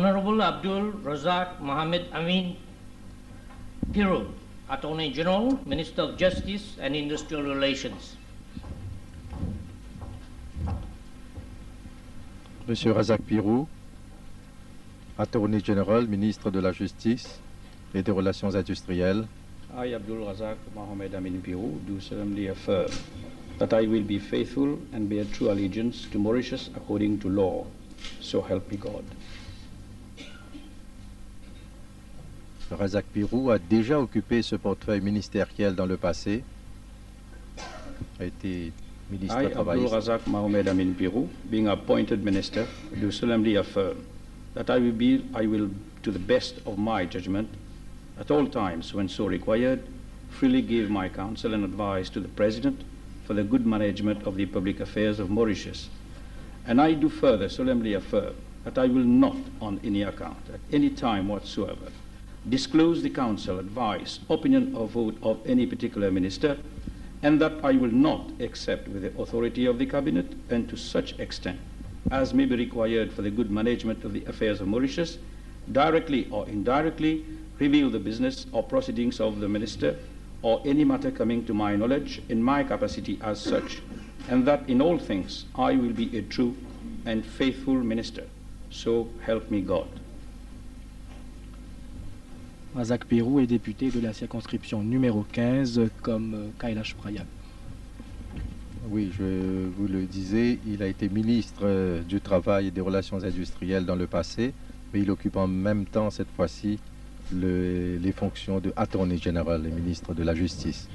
Honorable Abdul Razak Mohammed Amin Peeroo, Attorney General, Minister of Justice and Industrial Relations. Monsieur Razak Peeroo, Attorney General, Ministre de la Justice et des Relations industrielles. I, Abdul Razak Mohammed Amin Peeroo, do solemnly affirm that I will be faithful and bear true allegiance to Mauritius according to law. So help me God. Razak Peeroo a déjà occupé ce portefeuille ministériel dans le passé. A été ministre I, Abdul travailliste. Razak Mohammed Amin Peeroo, being appointed minister, do solemnly affirm that I will, to the best of my judgment, at all times when so required, freely give my counsel and advice to the President for the good management of the public affairs of Mauritius. And I do further solemnly affirm that I will not, on any account, at any time whatsoever, disclose the counsel, advice, opinion, or vote of any particular minister, and that I will not, except with the authority of the Cabinet and to such extent as may be required for the good management of the affairs of Mauritius, directly or indirectly reveal the business or proceedings of the minister or any matter coming to my knowledge in my capacity as such, and that in all things I will be a true and faithful minister. So help me God. Razak Peeroo est député de la circonscription numéro 15 comme Kailash Prayac. Oui, je vous le disais, il a été ministre du Travail et des Relations industrielles dans le passé, mais il occupe en même temps, cette fois-ci, les fonctions de Attorney General et ministre de la Justice.